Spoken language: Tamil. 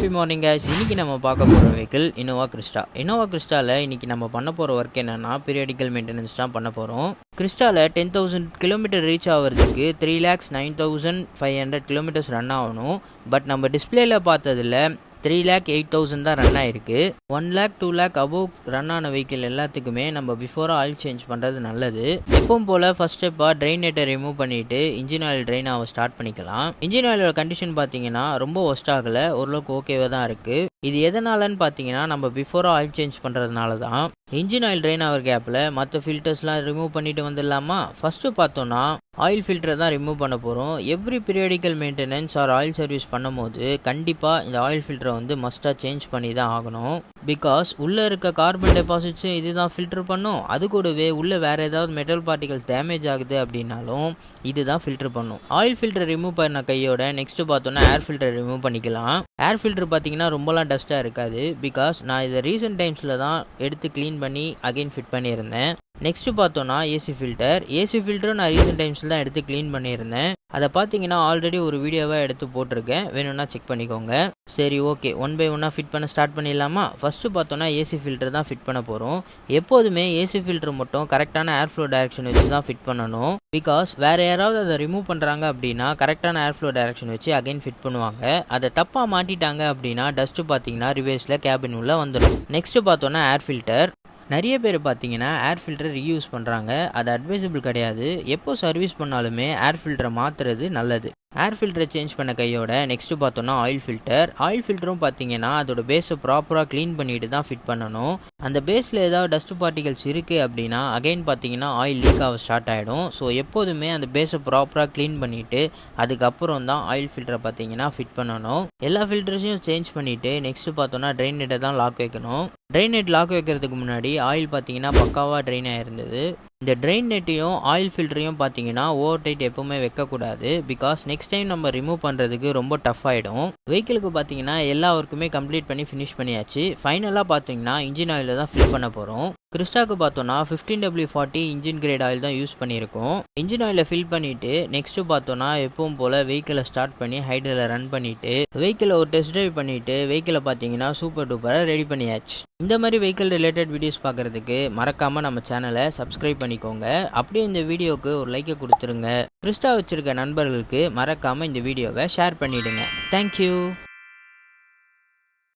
Happy morning guys. இன்னைக்கு நம்ம பார்க்க போகிற வெஹிக்கிள் இனோவா கிறிஸ்டா. இனோவா கிறிஸ்டாவில் இன்னைக்கு நம்ம பண்ண போகிற ஒர்க் என்னன்னா பீரியாடிக்கல் மெயின்டெனன்ஸ் தான் பண்ண போகிறோம். கிறிஸ்டாவில் 10,000 கிலோமீட்டர் ரீச் ஆகிறதுக்கு 3,09,500 கிலோமீட்டர்ஸ் ரன் ஆகணும். பட் நம்ம டிஸ்பிளேல பார்த்ததில் 3,08,000 தான் ரன் ஆயிருக்கு. 1,00,000 2,00,000 அபோவ் ரன் ஆன வெஹிக்கிள் எல்லாத்துக்குமே நம்ம பிஃபோராக ஆயில் சேஞ்ச் பண்ணுறது நல்லது. எப்பவும் போல் ஃபர்ஸ்ட் ஸ்டெப்பாக ட்ரெயின் நெட்டை ரிமூவ் பண்ணிவிட்டு இன்ஜின் ஆயில் ட்ரெயின் ஆக ஸ்டார்ட் பண்ணிக்கலாம். இன்ஜின் ஆயிலோட கண்டிஷன் பார்த்தீங்கன்னா ரொம்ப ஒஸ்ட் ஆகலை, ஓரளவுக்கு ஓகேவாக தான் இருக்குது. இது எதனாலன்னு பார்த்தீங்கன்னா நம்ம பிஃபோராக ஆயில் சேஞ்ச் பண்ணுறதுனால தான். இன்ஜின் ஆயில் ட்ரெயின் ஆகிற கேப்பில் மற்ற ஃபில்டர்ஸ்லாம் ரிமூவ் பண்ணிட்டு வந்துடலாமா? ஃபஸ்ட்டு பார்த்தோன்னா ஆயில் ஃபில்டரை தான் ரிமூவ் பண்ண போகிறோம். Every periodical maintenance or oil service பண்ணும் போது கண்டிப்பாக இந்த ஆயில் ஃபில்டரை வந்து மஸ்ட்டாக சேஞ்ச் பண்ணி தான் ஆகணும். பிகாஸ் உள்ளே இருக்க கார்பன் டெபாசிட்ஸும் இது தான் ஃபில்டர் பண்ணும். அது கூடவே உள்ளே வேறு ஏதாவது மெட்டல் பார்ட்டிகல் டேமேஜ் ஆகுது அப்படின்னாலும் இது தான் ஃபில்டர் பண்ணும். ஆயில் ஃபில்டர் ரிமூவ் பண்ண கையோட நெக்ஸ்ட்டு பார்த்தோன்னா ஏர் ஃபில்டர் ரிமூவ் பண்ணிக்கலாம். ஏர் ஃபில்டர் பார்த்தீங்கன்னா ரொம்பலாம் டஸ்ட்டாக இருக்காது. பிகாஸ் நான் இதை ரீசெண்ட் டைம்ஸில் தான் எடுத்து க்ளீன் பண்ணி அகைன் ஃபிட் பண்ணியிருந்தேன். நெக்ஸ்ட்டு பார்த்தோன்னா ஏசி ஃபில்டரும் நான் ரீசெண்ட் டைம்ஸில் தான் எடுத்து க்ளீன் பண்ணியிருந்தேன். அதை பார்த்தீங்கன்னா ஆல்ரெடி ஒரு வீடியோவாக எடுத்து போட்டிருக்கேன், வேணும்னா செக் பண்ணிக்கோங்க. சரி, ஓகே, ஒன் பை ஒன்னாக ஃபிட் பண்ண ஸ்டார்ட் பண்ணிடலாமா? ஃபஸ்ட்டு பார்த்தோன்னா ஏசி ஃபில்டர் தான் ஃபிட் பண்ண போகிறோம். எப்போதுமே ஏசி ஃபில்டர் மட்டும் கரெக்டான ஏர் ஃப்ளோ டைரக்ஷன் வச்சு தான் ஃபிட் பண்ணணும். பிகாஸ் வேறு யாராவது அதை ரிமூவ் பண்ணுறாங்க அப்படின்னா கரெக்டான ஏர் ஃப்ளோ டைரக்ஷன் வச்சு அகைன் ஃபிட் பண்ணுவாங்க. அதை தப்பாக மாட்டிட்டாங்க அப்படின்னா டஸ்ட்டு பார்த்தீங்கன்னா ரிவர்ஸில் கேபின் உள்ள வந்துடும். நெக்ஸ்ட்டு பார்த்தோன்னா ஏர் ஃபில்டர். நிறைய பேர் பார்த்தீங்கன்னா ஏர் ஃபில்டர் ரீயூஸ் பண்ணுறாங்க. அது அட்வைசபிள் கிடையாது. எப்போ சர்வீஸ் பண்ணாலுமே ஏர் ஃபில்டரை மாற்றுறது நல்லது. ஏர் ஃபில்டரை சேஞ்ச் பண்ண கையோட நெக்ஸ்ட்டு பார்த்தோன்னா ஆயில் ஃபில்டரும் பார்த்தீங்கன்னா அதோட பேஸை ப்ராப்பராக க்ளீன் பண்ணிட்டு தான் ஃபிட் பண்ணணும். அந்த பேஸில் ஏதாவது டஸ்ட் பார்ட்டிகல்ஸ் இருக்குது அப்படின்னா அகைன் பார்த்தீங்கன்னா ஆயில் லீக் ஆக ஸ்டார்ட் ஆகிடும். ஸோ எப்போதுமே அந்த பேஸை ப்ராப்பராக க்ளீன் பண்ணிவிட்டு அதுக்கப்புறம் தான் ஆயில் ஃபில்டரை பார்த்தீங்கன்னா ஃபிட் பண்ணணும். எல்லா ஃபில்டர்ஸையும் சேஞ்ச் பண்ணிவிட்டு நெக்ஸ்ட்டு பார்த்தோன்னா ட்ரெயின் நெட்டை தான் லாக் வைக்கணும். ட்ரெயின் நெட் லாக் வைக்கிறதுக்கு முன்னாடி ஆயில் பார்த்தீங்கன்னா பக்காவாக ட்ரெயின் ஆகிருந்தது. இந்த ட்ரெயின் நெட்டையும் ஆயில் ஃபில்டரையும் பார்த்தீங்கன்னா ஓவர் டைட் எப்போவுமே வைக்கக்கூடாது. பிகாஸ் நெக்ஸ்ட் டைம் நம்ம ரிமூவ் பண்ணுறதுக்கு ரொம்ப டஃப் ஆகிடும். வெஹிக்கிளுக்கு பார்த்தீங்கன்னா எல்லா ஒர்க்குமே கம்ப்ளீட் பண்ணி ஃபினிஷ் பண்ணியாச்சு. ஃபைனலாக பார்த்தீங்கன்னா இன்ஜின் ஆயிலில் தான் ஃபில் பண்ண போகிறோம். கிறிஸ்டாக்கு பார்த்தோன்னா 15W40 இன்ஜின் கிரேட் ஆயில் தான் யூஸ் பண்ணியிருக்கோம். இன்ஜின் ஆயிலை ஃபில் பண்ணிவிட்டு நெக்ஸ்ட்டு பார்த்தோன்னா எப்பவும் போல் வெஹிக்கிளை ஸ்டார்ட் பண்ணி ஹைட்ரில் ரன் பண்ணிவிட்டு வெஹிக்கிளை ஒரு டெஸ்ட் ட்ரைவ் பண்ணிவிட்டு வெஹிக்கிளை பார்த்தீங்கன்னா சூப்பர் டூப்பராக ரெடி பண்ணியாச்சு. இந்த மாதிரி வெஹிக்கிள் ரிலேட்டட் வீடியோஸ் பார்க்குறதுக்கு மறக்காமல் நம்ம சேனலை சப்ஸ்கிரைப் பண்ணிக்கோங்க. அப்படியே இந்த வீடியோவுக்கு ஒரு லைக்கை கொடுத்துருங்க. கிறிஸ்டா வச்சுருக்க நண்பர்களுக்கு மறக்காமல் இந்த வீடியோவை ஷேர் பண்ணிவிடுங்க. தேங்க்யூ.